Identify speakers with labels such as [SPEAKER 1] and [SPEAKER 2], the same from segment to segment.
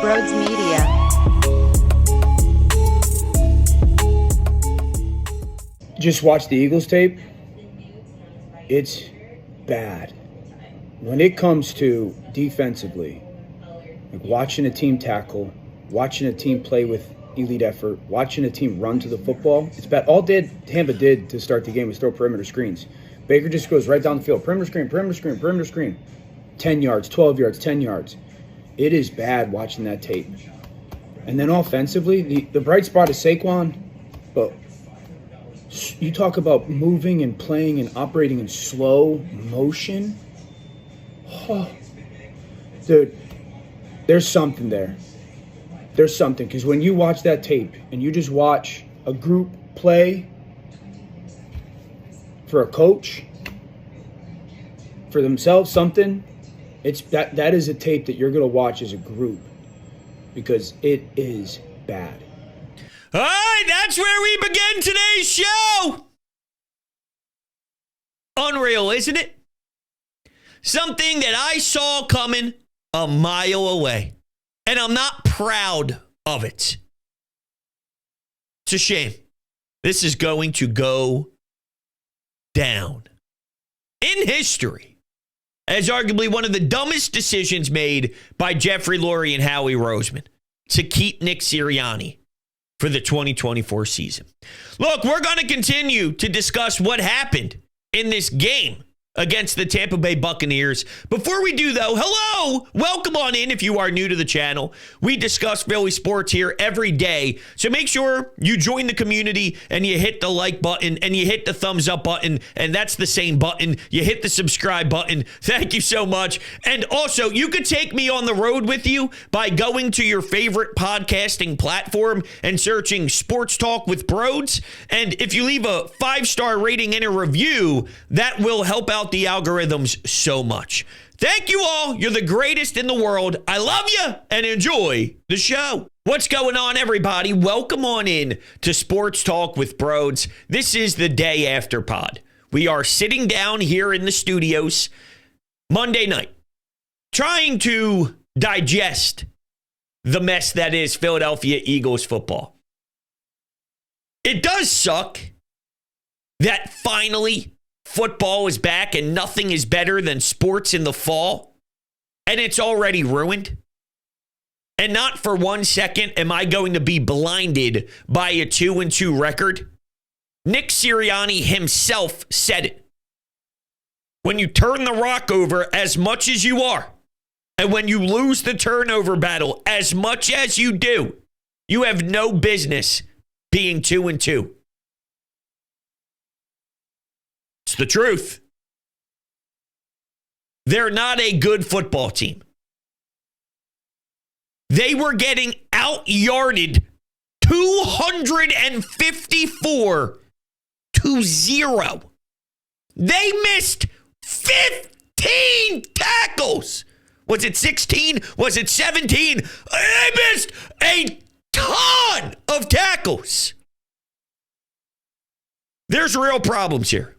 [SPEAKER 1] Brodes Media.
[SPEAKER 2] Just watch the Eagles tape. It's bad. When it comes to defensively, like watching a team tackle, watching a team play with elite effort, watching a team run to the football, it's bad. All Tampa did to start the game was throw perimeter screens. Baker just goes right down the field. Perimeter screen, perimeter screen, perimeter screen. 10 yards, 12 yards, 10 yards. It is bad watching that tape. And then offensively, the bright spot is Saquon, but you talk about moving and playing and operating in slow motion. Oh, dude, there's something there. There's something, because when you watch that tape and you just watch a group play for a coach, for themselves, something, it's that is a tape that you're going to watch as a group, because it is bad.
[SPEAKER 3] All right, that's where we begin today's show. Unreal, isn't it? Something that I saw coming a mile away, and I'm not proud of it. It's a shame. This is going to go down in history as arguably one of the dumbest decisions made by Jeffrey Lurie and Howie Roseman to keep Nick Sirianni for the 2024 season. Look, we're going to continue to discuss what happened in this game against the Tampa Bay Buccaneers. Before we do, though, hello, welcome on in if you are new to the channel. We discuss Philly sports here every day, so make sure you join the community and you hit the like button and you hit the thumbs up button, and that's the same button. You hit the subscribe button. Thank you so much. And also, you could take me on the road with you by going to your favorite podcasting platform and searching Sports Talk with Brodes. And if you leave a 5-star rating and a review, that will help out the algorithms so much. Thank you all. You're the greatest in the world. I love you and enjoy the show. What's going on, everybody? Welcome on in to Sports Talk with Brodes. This is the day after pod. We are sitting down here in the studios Monday night, trying to digest the mess that is Philadelphia Eagles football. It does suck that finally football is back and nothing is better than sports in the fall, and it's already ruined. And not for 1 second am I going to be blinded by a 2-2 record. Nick Sirianni himself said it. When you turn the rock over as much as you are, and when you lose the turnover battle as much as you do, you have no business being 2-2. It's the truth. They're not a good football team. They were getting out-yarded 254-0. They missed 15 tackles. Was it 16? Was it 17? They missed a ton of tackles. There's real problems here.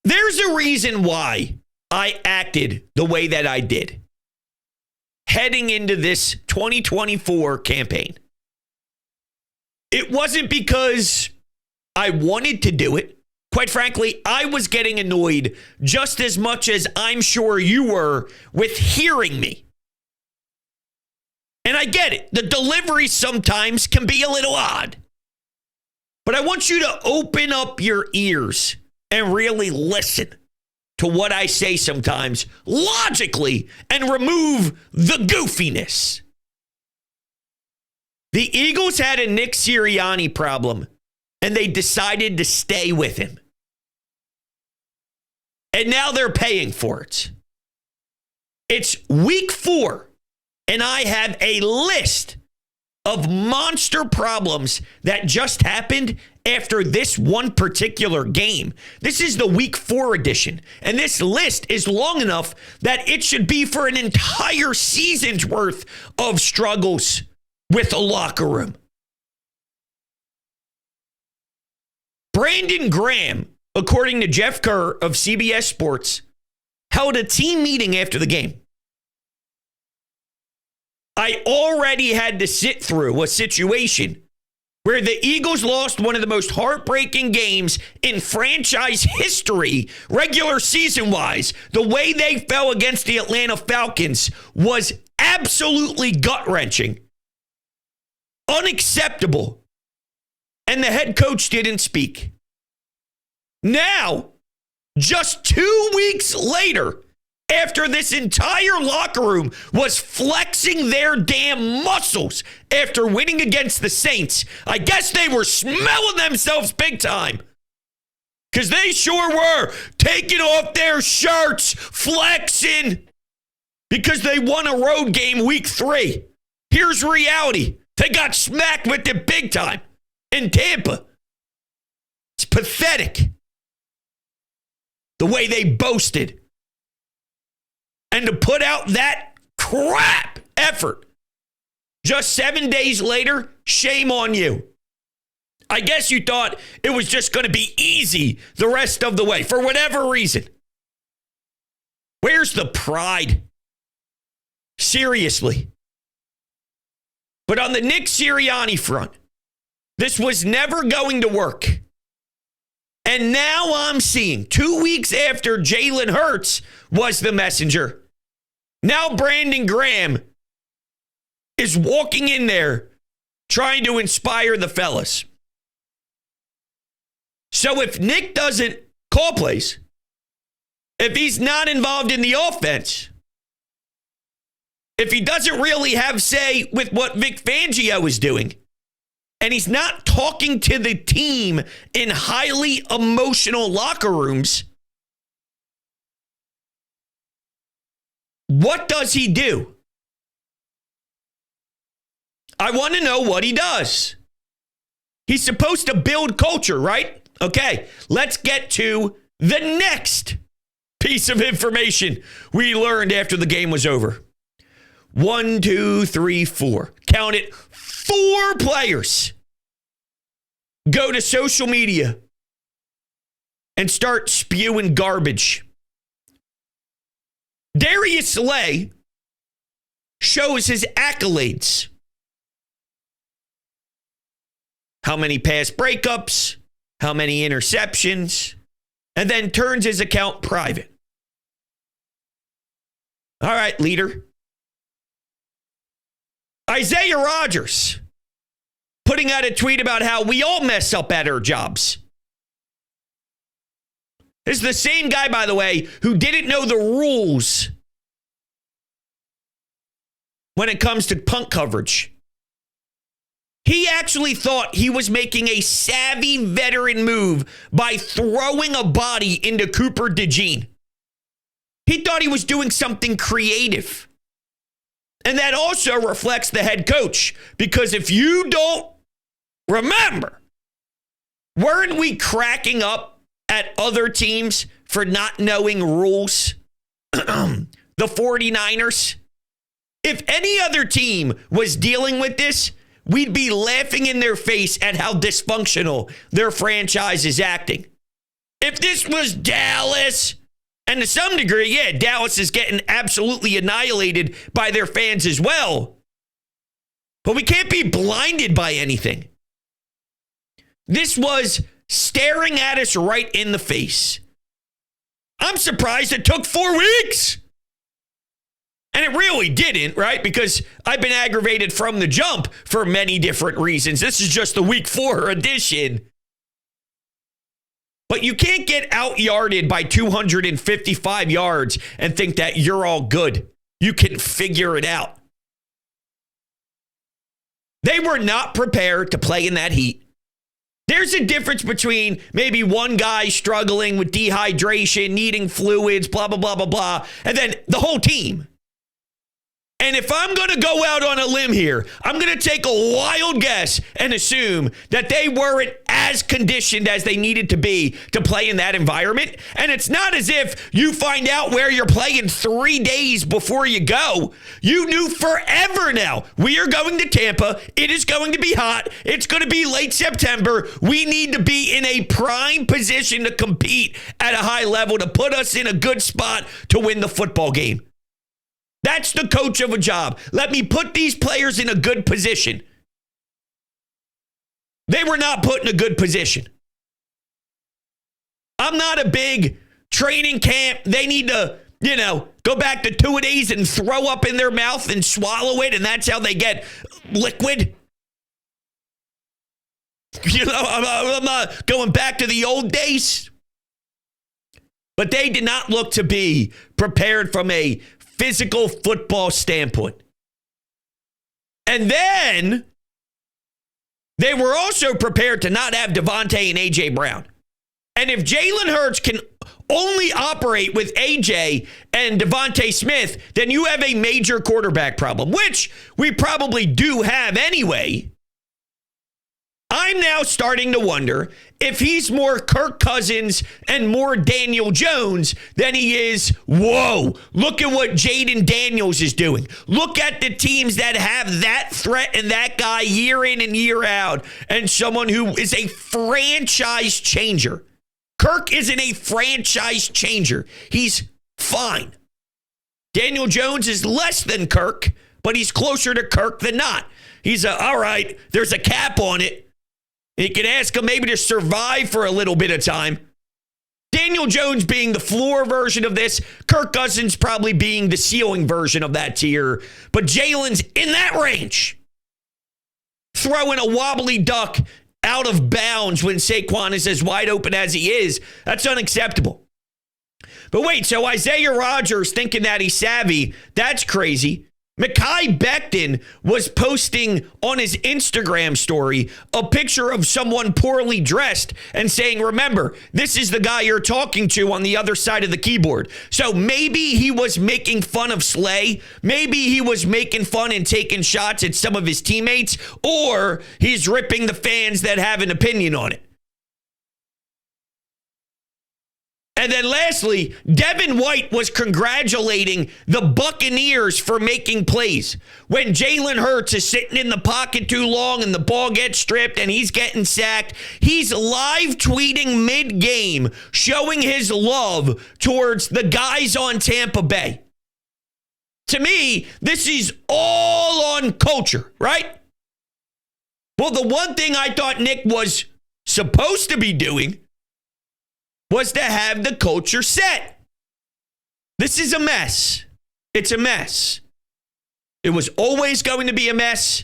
[SPEAKER 3] There's a reason why I acted the way that I did heading into this 2024 campaign. It wasn't because I wanted to do it. Quite frankly, I was getting annoyed just as much as I'm sure you were with hearing me. And I get it. The delivery sometimes can be a little odd. But I want you to open up your ears and really listen to what I say sometimes logically and remove the goofiness. The Eagles had a Nick Sirianni problem, and they decided to stay with him. And now they're paying for it. It's week 4, and I have a list of monster problems that just happened after this one particular game. This is the week 4 edition, and this list is long enough that it should be for an entire season's worth of struggles with a locker room. Brandon Graham, according to Jeff Kerr of CBS Sports, held a team meeting after the game. I already had to sit through a situation where the Eagles lost one of the most heartbreaking games in franchise history, regular season-wise. The way they fell against the Atlanta Falcons was absolutely gut-wrenching, unacceptable, and the head coach didn't speak. Now, just 2 weeks later, after this entire locker room was flexing their damn muscles after winning against the Saints, I guess they were smelling themselves big time. Because they sure were taking off their shirts, flexing, because they won a road game week 3. Here's reality. They got smacked with it big time in Tampa. It's pathetic. The way they boasted. And to put out that crap effort just 7 days later, shame on you. I guess you thought it was just going to be easy the rest of the way for whatever reason. Where's the pride? Seriously. But on the Nick Sirianni front, this was never going to work. And now I'm seeing 2 weeks after Jalen Hurts was the messenger, now Brandon Graham is walking in there trying to inspire the fellas. So if Nick doesn't call plays, if he's not involved in the offense, if he doesn't really have say with what Vic Fangio is doing, and he's not talking to the team in highly emotional locker rooms, what does he do? I want to know what he does. He's supposed to build culture, right? Okay, let's get to the next piece of information we learned after the game was over. 1, 2, 3, 4. Count it. 4 players go to social media and start spewing garbage. Darius Slay shows his accolades. How many pass breakups, how many interceptions, and then turns his account private. All right, leader. Isaiah Rodgers putting out a tweet about how we all mess up at our jobs. This is the same guy, by the way, who didn't know the rules when it comes to punt coverage. He actually thought he was making a savvy veteran move by throwing a body into Cooper DeJean. He thought he was doing something creative. And that also reflects the head coach, because if you don't remember, weren't we cracking up at other teams for not knowing rules? The 49ers? If any other team was dealing with this, we'd be laughing in their face at how dysfunctional their franchise is acting. If this was Dallas, and to some degree, yeah, Dallas is getting absolutely annihilated by their fans as well. But we can't be blinded by anything. This was staring at us right in the face. I'm surprised it took 4 weeks. And it really didn't, right? Because I've been aggravated from the jump for many different reasons. This is just the week 4 edition. But you can't get out-yarded by 255 yards and think that you're all good. You can figure it out. They were not prepared to play in that heat. There's a difference between maybe one guy struggling with dehydration, needing fluids, blah, blah, blah, blah, blah, and then the whole team. And if I'm going to go out on a limb here, I'm going to take a wild guess and assume that they weren't as conditioned as they needed to be to play in that environment. And it's not as if you find out where you're playing 3 days before you go. You knew forever now. We are going to Tampa. It is going to be hot. It's going to be late September. We need to be in a prime position to compete at a high level to put us in a good spot to win the football game. That's the coach of a job. Let me put these players in a good position. They were not put in a good position. I'm not a big training camp. They need to, go back to 2-a-days and throw up in their mouth and swallow it, and that's how they get liquid. I'm not going back to the old days. But they did not look to be prepared from a physical football standpoint. And then they were also prepared to not have Devontae and A.J. Brown. And if Jalen Hurts can only operate with A.J. and Devontae Smith, then you have a major quarterback problem, which we probably do have anyway. I'm now starting to wonder if he's more Kirk Cousins and more Daniel Jones than he is, whoa, look at what Jaden Daniels is doing. Look at the teams that have that threat and that guy year in and year out, and someone who is a franchise changer. Kirk isn't a franchise changer. He's fine. Daniel Jones is less than Kirk, but he's closer to Kirk than not. He's all right, there's a cap on it. You can ask him maybe to survive for a little bit of time. Daniel Jones being the floor version of this, Kirk Cousins probably being the ceiling version of that tier. But Jalen's in that range. Throwing a wobbly duck out of bounds when Saquon is as wide open as he is, that's unacceptable. But wait, so Isaiah Rodgers thinking that he's savvy, that's crazy. Mekhi Becton was posting on his Instagram story a picture of someone poorly dressed and saying, remember, this is the guy you're talking to on the other side of the keyboard. So maybe he was making fun of Slay. Maybe he was making fun and taking shots at some of his teammates, or he's ripping the fans that have an opinion on it. And then lastly, Devin White was congratulating the Buccaneers for making plays. When Jalen Hurts is sitting in the pocket too long and the ball gets stripped and he's getting sacked, he's live tweeting mid-game, showing his love towards the guys on Tampa Bay. To me, this is all on culture, right? Well, the one thing I thought Nick was supposed to be doing was to have the culture set. This is a mess. It's a mess. It was always going to be a mess.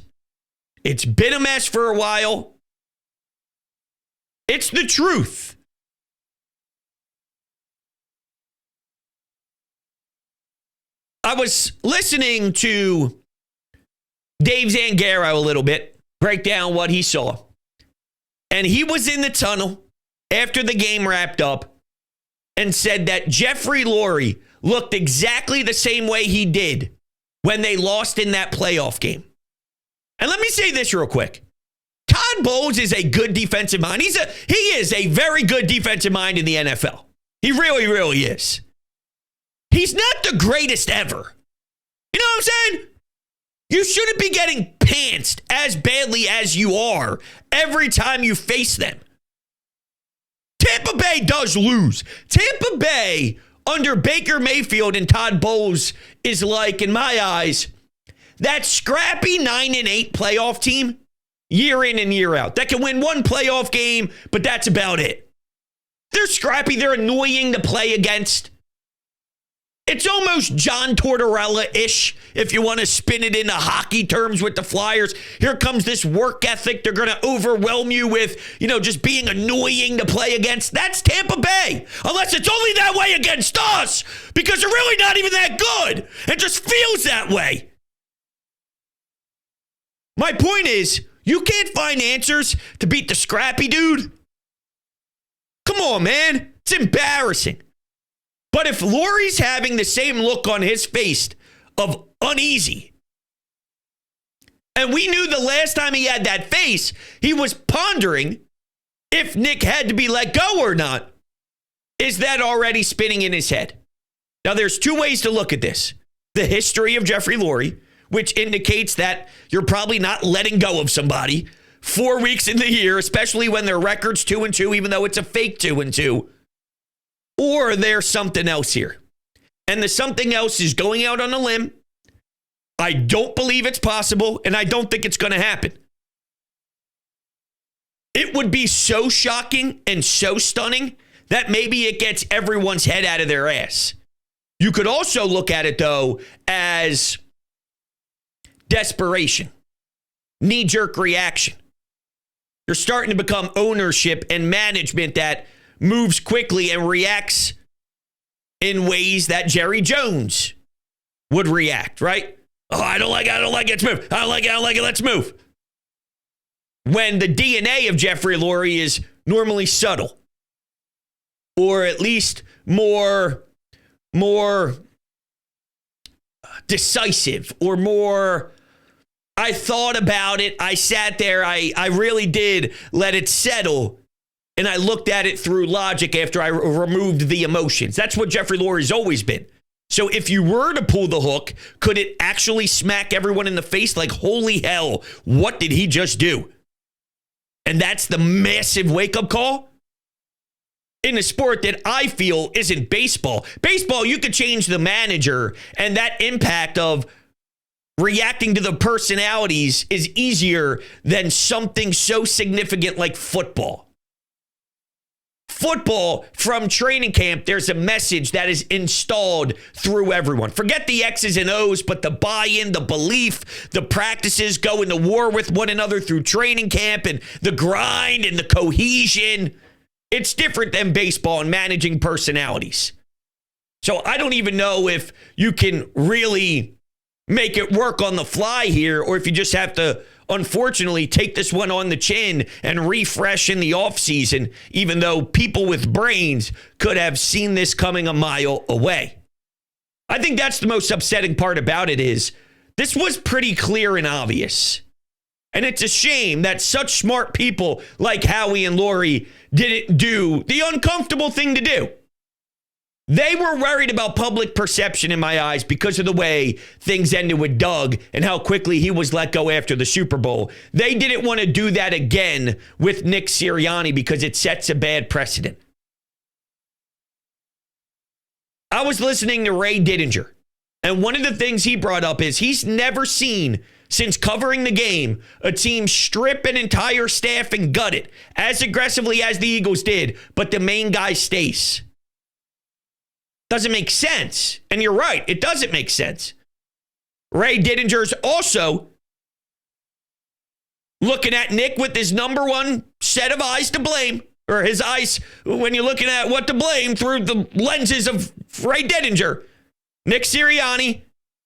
[SPEAKER 3] It's been a mess for a while. It's the truth. I was listening to Dave Zangaro a little bit, break down what he saw. And he was in the tunnel after the game wrapped up and said that Jeffrey Lurie looked exactly the same way he did when they lost in that playoff game. And let me say this real quick. Todd Bowles is a good defensive mind. He is a very good defensive mind in the NFL. He really, really is. He's not the greatest ever. You know what I'm saying? You shouldn't be getting pantsed as badly as you are every time you face them. Tampa Bay does lose. Tampa Bay under Baker Mayfield and Todd Bowles is like, in my eyes, that scrappy 9-8 playoff team year in and year out. That can win one playoff game, but that's about it. They're scrappy. They're annoying to play against. It's almost John Tortorella-ish, if you want to spin it into hockey terms with the Flyers. Here comes this work ethic. They're going to overwhelm you with, just being annoying to play against. That's Tampa Bay. Unless it's only that way against us, because they're really not even that good. It just feels that way. My point is, you can't find answers to beat the scrappy dude. Come on, man. It's embarrassing. But if Lurie's having the same look on his face of uneasy, and we knew the last time he had that face, he was pondering if Nick had to be let go or not, is that already spinning in his head? Now, there's two ways to look at this. The history of Jeffrey Lurie, which indicates that you're probably not letting go of somebody 4 weeks in the year, especially when their record's 2-2, even though it's a fake 2-2. Or there's something else here. And the something else is going out on a limb I don't believe it's possible, and I don't think it's going to happen. It would be so shocking and so stunning that maybe it gets everyone's head out of their ass. You could also look at it, though, as desperation, knee-jerk reaction. You're starting to become ownership and management that moves quickly and reacts in ways that Jerry Jones would react, right? Oh, I don't like it, let's move. I don't like it, let's move. When the DNA of Jeffrey Lurie is normally subtle, or at least more decisive, or more, I thought about it, I sat there, I really did let it settle, and I looked at it through logic after I removed the emotions. That's what Jeffrey Lurie's always been. So if you were to pull the hook, could it actually smack everyone in the face like, holy hell, what did he just do? And that's the massive wake-up call in a sport that I feel isn't baseball. Baseball, you could change the manager, and that impact of reacting to the personalities is easier than something so significant like football. Football, from training camp, there's a message that is installed through everyone. Forget the X's and O's, but the buy-in, the belief, the practices, going to war with one another through training camp, and the grind and the cohesion. It's different than baseball and managing personalities. So I don't even know if you can really make it work on the fly here, or if you just have to, unfortunately, take this one on the chin and refresh in the offseason, even though people with brains could have seen this coming a mile away. I think that's the most upsetting part about it is this was pretty clear and obvious. And it's a shame that such smart people like Howie and Lurie didn't do the uncomfortable thing to do. They were worried about public perception in my eyes because of the way things ended with Doug and how quickly he was let go after the Super Bowl. They didn't want to do that again with Nick Sirianni because it sets a bad precedent. I was listening to Ray Didinger, and one of the things he brought up is he's never seen, since covering the game, a team strip an entire staff and gut it as aggressively as the Eagles did, but the main guy stays. Doesn't make sense. And you're right, it doesn't make sense. Ray Didinger's also looking at Nick with his number one set of eyes to blame, or his eyes when you're looking at what to blame through the lenses of Ray Didinger, Nick Sirianni,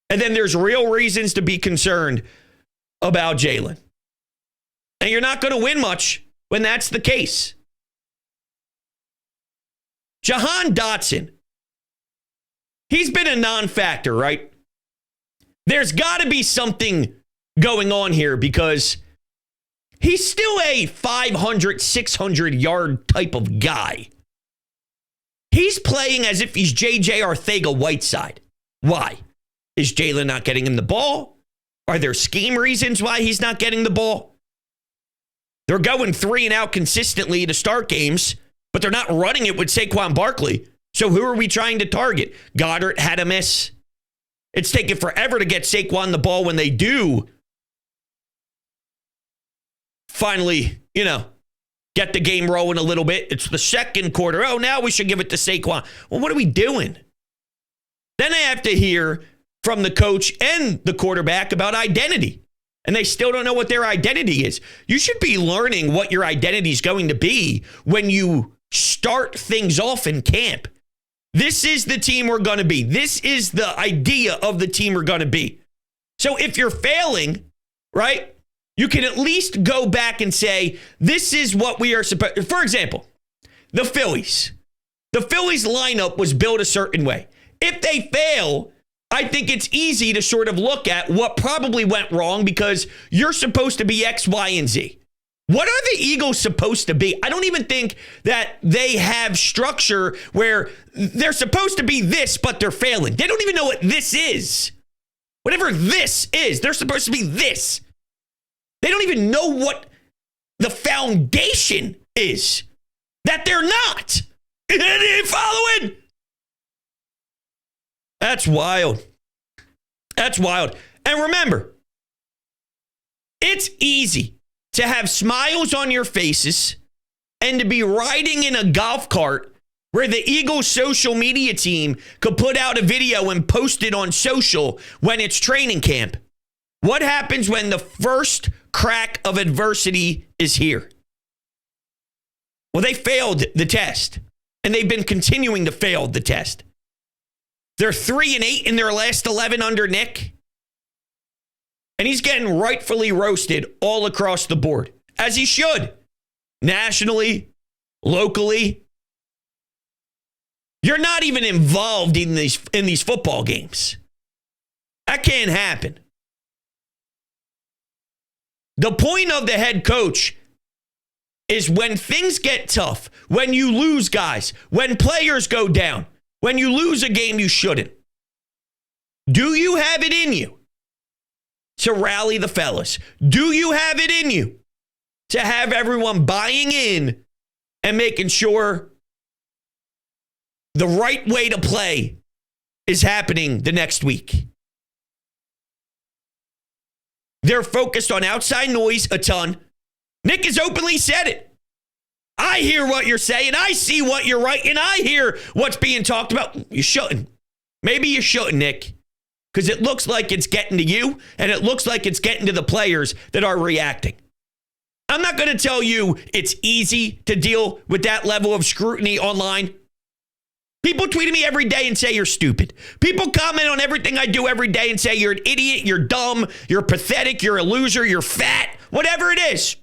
[SPEAKER 3] and then there's real reasons to be concerned about Jalen. And you're not going to win much when that's the case. Jahan Dotson, he's been a non-factor, right? There's got to be something going on here because he's still a 500, 600-yard type of guy. He's playing as if he's J.J. Arcega-Whiteside. Why? Is Jalen not getting him the ball? Are there scheme reasons why he's not getting the ball? They're going 3 and out consistently to start games, but they're not running it with Saquon Barkley. So who are we trying to target? Goddard had a miss. It's taken forever to get Saquon the ball when they do finally, get the game rolling a little bit. It's the second quarter. Oh, now we should give it to Saquon. Well, what are we doing? Then I have to hear from the coach and the quarterback about identity. And they still don't know what their identity is. You should be learning what your identity is going to be when you start things off in camp. This is the team we're going to be. This is the idea of the team we're going to be. So if you're failing, right, you can at least go back and say, this is what we are supposed to. For example, the Phillies. The Phillies lineup was built a certain way. If they fail, I think it's easy to sort of look at what probably went wrong because you're supposed to be X, Y, and Z. What are the Eagles supposed to be? I don't even think that they have structure where they're supposed to be this, but they're failing. They don't even know what this is. Whatever this is, they're supposed to be this. They don't even know what the foundation is. That they're not. Are you following? That's wild. That's wild. And remember, it's easy to have smiles on your faces and to be riding in a golf cart where the Eagles social media team could put out a video and post it on social when it's training camp. What happens when the first crack of adversity is here? Well, they failed the test, and they've been continuing to fail the test. They're 3-8 in their last 11 under Nick, and he's getting rightfully roasted all across the board, as he should, nationally, locally. You're not even involved in these football games. That can't happen. The point of the head coach is when things get tough, when you lose guys, when players go down, when you lose a game you shouldn't. Do you have it in you to rally the fellas? Do you have it in you to have everyone buying in and making sure the right way to play is happening the next week? They're focused on outside noise a ton. Nick has openly said it. I hear what you're saying. I see what you're writing. I hear what's being talked about. You shouldn't. Maybe you shouldn't, Nick, because it looks like it's getting to you, and it looks like it's getting to the players that are reacting. I'm not going to tell you it's easy to deal with that level of scrutiny online. People tweet at me every day and say you're stupid. People comment on everything I do every day and say you're an idiot, you're dumb, you're pathetic, you're a loser, you're fat, whatever it is.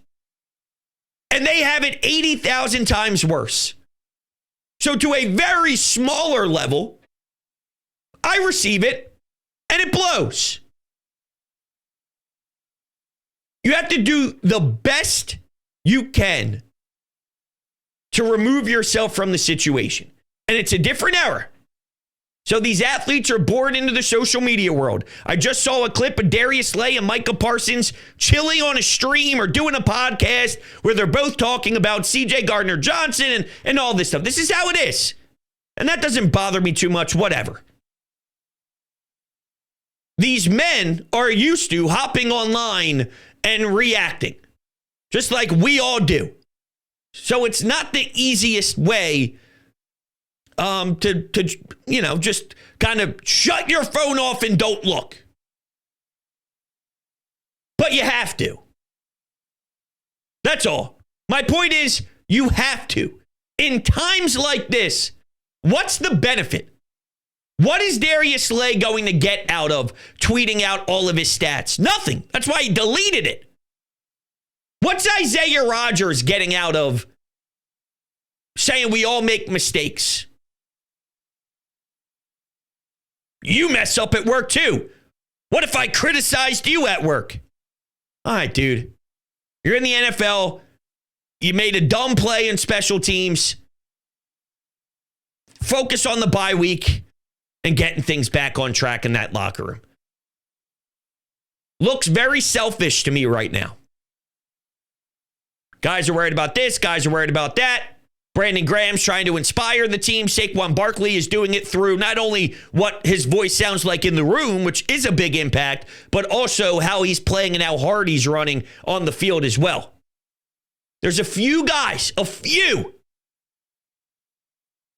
[SPEAKER 3] And they have it 80,000 times worse. So to a very smaller level, I receive it and it blows. You have to do the best you can to remove yourself from the situation. And it's a different era. So these athletes are born into the social media world. I just saw a clip of Darius Slay and Micah Parsons chilling on a stream or doing a podcast where they're both talking about CJ Gardner-Johnson and all this stuff. This is how it is. And that doesn't bother me too much, whatever. These men are used to hopping online and reacting, just like we all do. So it's not the easiest way to just kind of shut your phone off and don't look. But you have to. That's all. My point is, you have to. In times like this, what's the benefit? What is Darius Slay going to get out of tweeting out all of his stats? Nothing. That's why he deleted it. What's Isaiah Rodgers getting out of saying we all make mistakes? You mess up at work too. What if I criticized you at work? All right, dude. You're in the NFL. You made a dumb play in special teams. Focus on the bye week and getting things back on track in that locker room. Looks very selfish to me right now. Guys are worried about this. Guys are worried about that. Brandon Graham's trying to inspire the team. Saquon Barkley is doing it through not only what his voice sounds like in the room, which is a big impact, but also how he's playing and how hard he's running on the field as well. There's a few guys,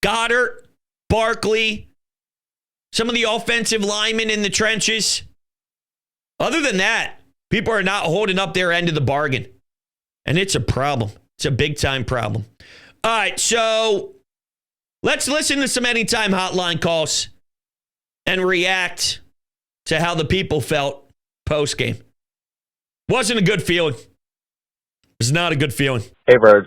[SPEAKER 3] Goddard, Barkley, some of the offensive linemen in the trenches. Other than that, people are not holding up their end of the bargain. And it's a problem. It's a big-time problem. All right, so let's listen to some Anytime Hotline calls and react to how the people felt post-game. Wasn't a good feeling. It was not a good feeling.
[SPEAKER 1] Hey, Brodes.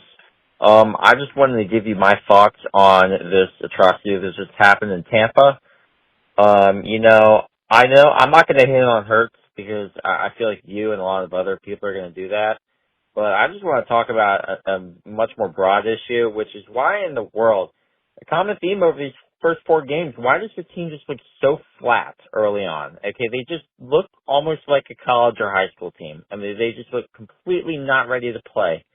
[SPEAKER 1] I just wanted to give you my thoughts on this atrocity that just happened in Tampa. I know I'm not going to hit on Hurts because I feel like you and a lot of other people are going to do that. But I just want to talk about a much more broad issue, which is why in the world, a common theme over these first four games, why does the team just look so flat early on? Okay, they just look almost like a college or high school team. I mean, they just look completely not ready to play.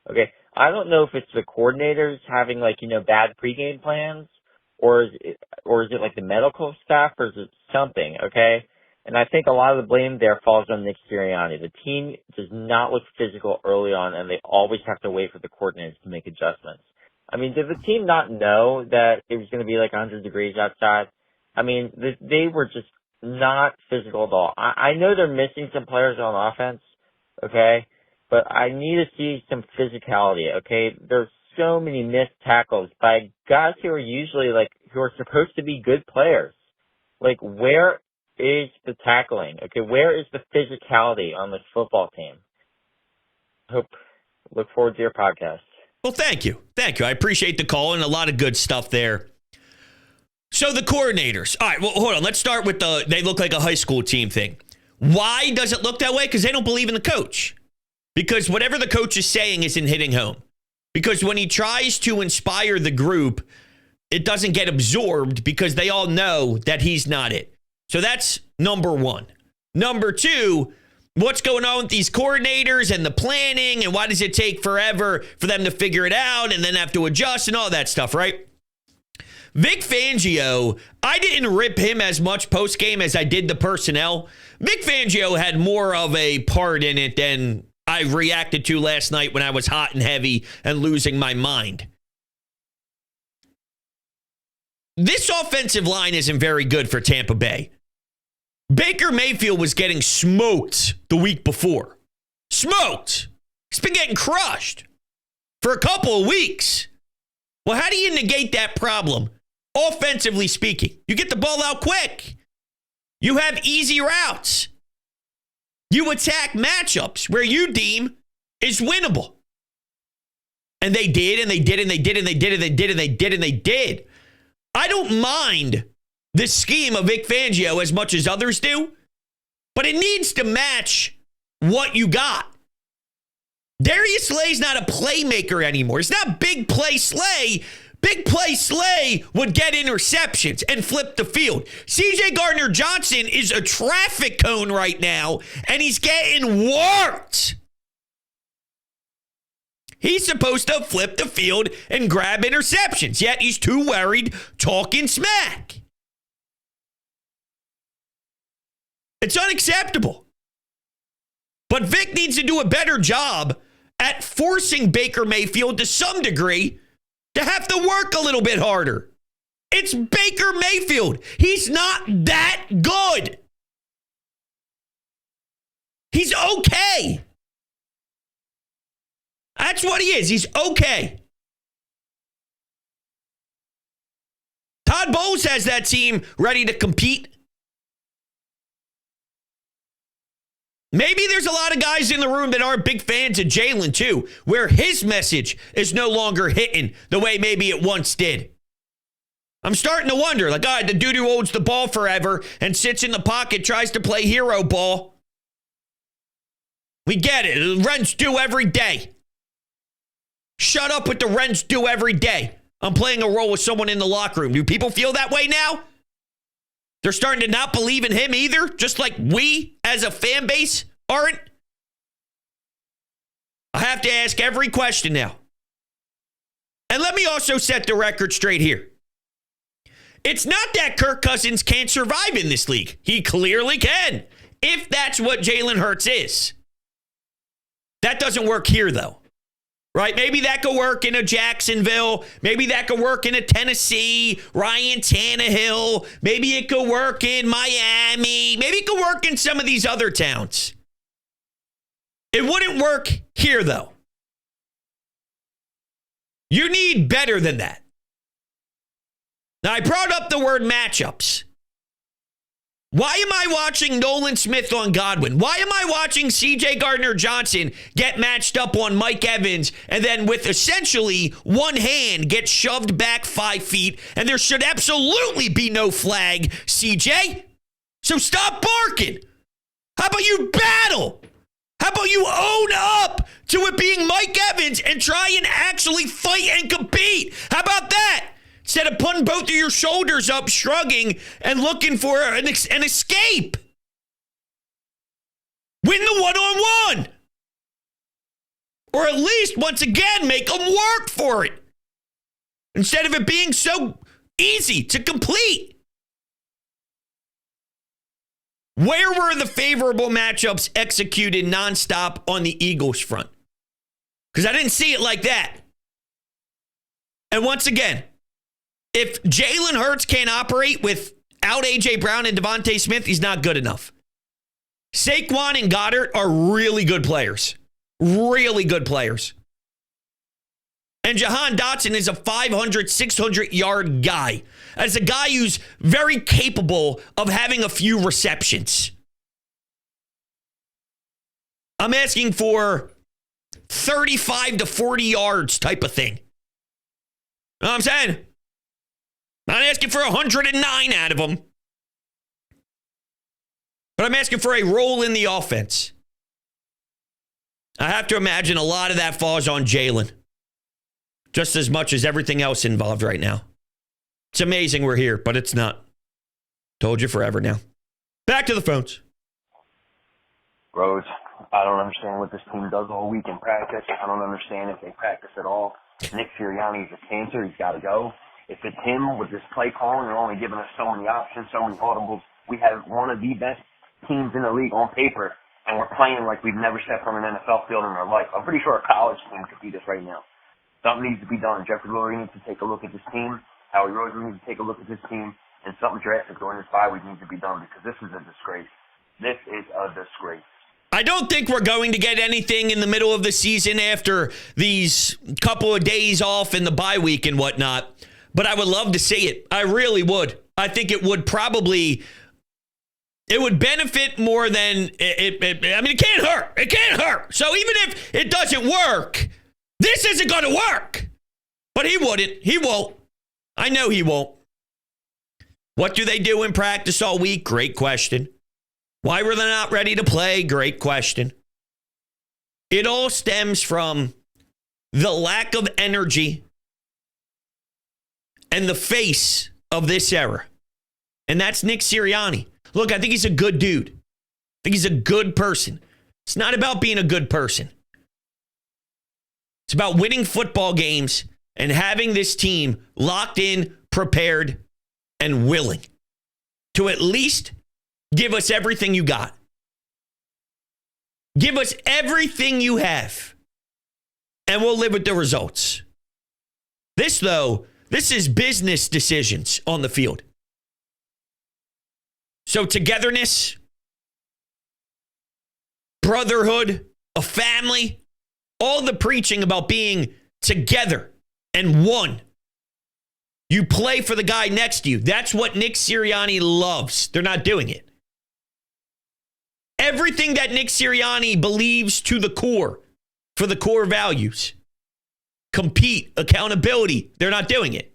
[SPEAKER 1] Okay, I don't know if it's the coordinators having bad pregame plans, or is it like the medical staff, or is it something? Okay, And I think a lot of the blame there falls on Nick Sirianni. The team does not look physical early on, and they always have to wait for the coordinators to make adjustments. I mean, did the team not know that it was going to be like 100 degrees outside? I mean, they were just not physical at all. I know they're missing some players on offense, okay? But I need to see some physicality, okay? There's so many missed tackles by guys who are usually, like, who are supposed to be good players. Like, where is the tackling? Okay, where is the physicality on this football team? Look forward to your podcast.
[SPEAKER 3] Well, thank you. Thank you. I appreciate the call and a lot of good stuff there. So the coordinators. All right, well, hold on. Let's start with they look like a high school team thing. Why does it look that way? Because they don't believe in the coach. Because whatever the coach is saying isn't hitting home. Because when he tries to inspire the group, it doesn't get absorbed because they all know that he's not it. So that's number one. Number two, what's going on with these coordinators and the planning and why does it take forever for them to figure it out and then have to adjust and all that stuff, right? Vic Fangio, I didn't rip him as much post-game as I did the personnel. Vic Fangio had more of a part in it than I reacted to last night when I was hot and heavy and losing my mind. This offensive line isn't very good for Tampa Bay. Baker Mayfield was getting smoked the week before. Smoked. He's been getting crushed for a couple of weeks. Well, how do you negate that problem? Offensively speaking, you get the ball out quick. You have easy routes. You attack matchups where you deem is winnable. And they did, and they did, and they did, and they did, and they did, and they did, and they did. I don't mind the scheme of Vic Fangio as much as others do, but it needs to match what you got. Darius Slay's not a playmaker anymore. It's not big play Slay. Big play Slay would get interceptions and flip the field. CJ Gardner-Johnson is a traffic cone right now, and he's getting worked. He's supposed to flip the field and grab interceptions, yet he's too worried talking smack. It's unacceptable. But Vic needs to do a better job at forcing Baker Mayfield to some degree to have to work a little bit harder. It's Baker Mayfield. He's not that good. He's okay. That's what he is. He's okay. Todd Bowles has that team ready to compete. Maybe there's a lot of guys in the room that aren't big fans of Jalen, too, where his message is no longer hitting the way maybe it once did. I'm starting to wonder, like, the dude who holds the ball forever and sits in the pocket tries to play hero ball. We get it. Rents due every day. Shut up with the rents due every day. I'm playing a role with someone in the locker room. Do people feel that way now? They're starting to not believe in him either, just like we as a fan base aren't. I have to ask every question now. And let me also set the record straight here. It's not that Kirk Cousins can't survive in this league. He clearly can, if that's what Jalen Hurts is. That doesn't work here, though. Right? Maybe that could work in a Jacksonville. Maybe that could work in a Tennessee, Ryan Tannehill. Maybe it could work in Miami. Maybe it could work in some of these other towns. It wouldn't work here, though. You need better than that. Now, I brought up the word matchups. Why am I watching Nolan Smith on Godwin? Why am I watching CJ Gardner-Johnson get matched up on Mike Evans and then with essentially one hand get shoved back 5 feet and there should absolutely be no flag, CJ? So stop barking. How about you battle? How about you own up to it being Mike Evans and try and actually fight and compete? How about that? Instead of putting both of your shoulders up, shrugging, and looking for an escape. Win the one-on-one. Or at least, once again, make them work for it. Instead of it being so easy to complete. Where were the favorable matchups executed nonstop on the Eagles front? Because I didn't see it like that. And once again, if Jalen Hurts can't operate without A.J. Brown and Devontae Smith, he's not good enough. Saquon and Goddard are really good players. Really good players. And Jahan Dotson is a 500, 600-yard guy. As a guy who's very capable of having a few receptions. I'm asking for 35 to 40 yards type of thing. Know what I'm saying? Not asking for 109 out of them. But I'm asking for a role in the offense. I have to imagine a lot of that falls on Jalen. Just as much as everything else involved right now. It's amazing we're here, but it's not. Told you forever now. Back to the phones.
[SPEAKER 4] Brodes, I don't understand what this team does all week in practice. I don't understand if they practice at all. Nick Sirianni is a cancer. He's got to go. If it's him with this play calling and only giving us so many options, so many audibles, we have one of the best teams in the league on paper, and we're playing like we've never stepped on an NFL field in our life. I'm pretty sure a college team could beat us right now. Something needs to be done. Jeffrey Lurie needs to take a look at this team. Howie Roseman needs to take a look at this team. And something drastic during this bye week needs to be done because this is a disgrace. This is a disgrace.
[SPEAKER 3] I don't think we're going to get anything in the middle of the season after these couple of days off in the bye week and whatnot. But I would love to see it. I really would. I think it would probably... It would benefit more than... it can't hurt. It can't hurt. So even if it doesn't work... This isn't going to work. But he wouldn't. He won't. I know he won't. What do they do in practice all week? Great question. Why were they not ready to play? Great question. It all stems from the lack of energy and the face of this era. And that's Nick Sirianni. Look, I think he's a good dude. I think he's a good person. It's not about being a good person. It's about winning football games and having this team locked in, prepared, and willing to at least give us everything you got. Give us everything you have, and we'll live with the results. This, though, this is business decisions on the field. So togetherness, brotherhood, a family, all the preaching about being together and one. You play for the guy next to you. That's what Nick Sirianni loves. They're not doing it. Everything that Nick Sirianni believes to the core, for the core values. Compete, accountability. They're not doing it.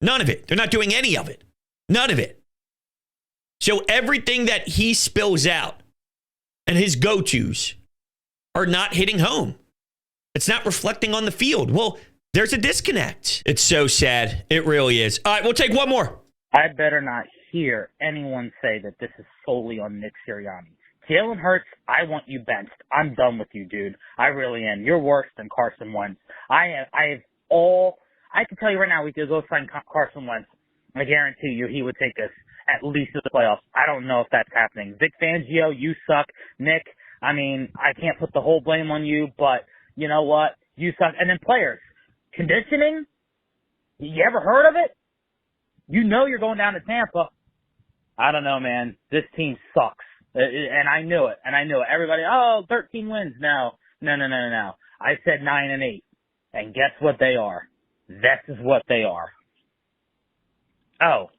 [SPEAKER 3] None of it. They're not doing any of it. None of it. So everything that he spills out and his go-tos are not hitting home. It's not reflecting on the field. Well, there's a disconnect. It's so sad. It really is. All right, we'll take one more.
[SPEAKER 5] I better not hear anyone say that this is solely on Nick Sirianni. Jalen Hurts, I want you benched. I'm done with you, dude. I really am. You're worse than Carson Wentz. I can tell you right now, we could go sign Carson Wentz. I guarantee you he would take us at least to the playoffs. I don't know if that's happening. Vic Fangio, you suck. Nick, I can't put the whole blame on you, but you know what? You suck. And then players. Conditioning? You ever heard of it? You know you're going down to Tampa. I don't know, man. This team sucks. And I knew it. Everybody, 13 wins. No. I said 9-8. And guess what they are? This is what they are. Oh.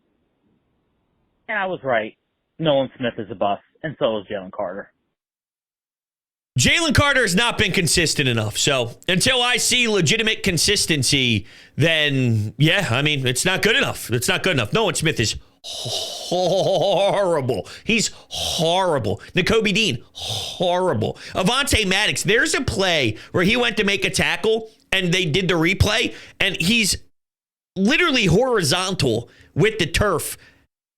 [SPEAKER 5] And I was right. Nolan Smith is a bust. And so is Jalen Carter.
[SPEAKER 3] Jalen Carter has not been consistent enough. So until I see legitimate consistency, then, it's not good enough. It's not good enough. Nolan Smith is horrible. He's horrible. Nakobe Dean, horrible. Avonte Maddox, there's a play where he went to make a tackle, and they did the replay, and he's literally horizontal with the turf,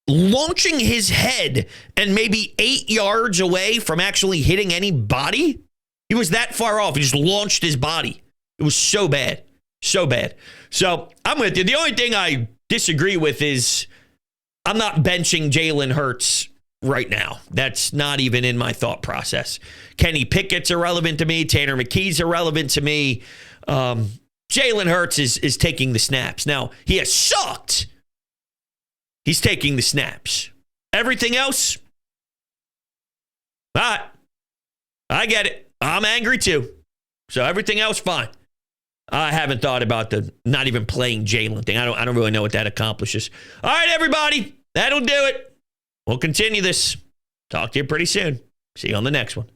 [SPEAKER 3] launching his head and maybe 8 yards away from actually hitting any body. He was that far off. He just launched his body. It was so bad. So bad. So I'm with you. The only thing I disagree with is I'm not benching Jalen Hurts right now. That's not even in my thought process. Kenny Pickett's irrelevant to me. Tanner McKee's irrelevant to me. Jalen Hurts is taking the snaps. Now, he has sucked. He's taking the snaps. Everything else, all right, I get it. I'm angry too. So everything else, fine. I haven't thought about the not even playing Jalen thing. I don't really know what that accomplishes. All right, everybody, that'll do it. We'll continue this. Talk to you pretty soon. See you on the next one.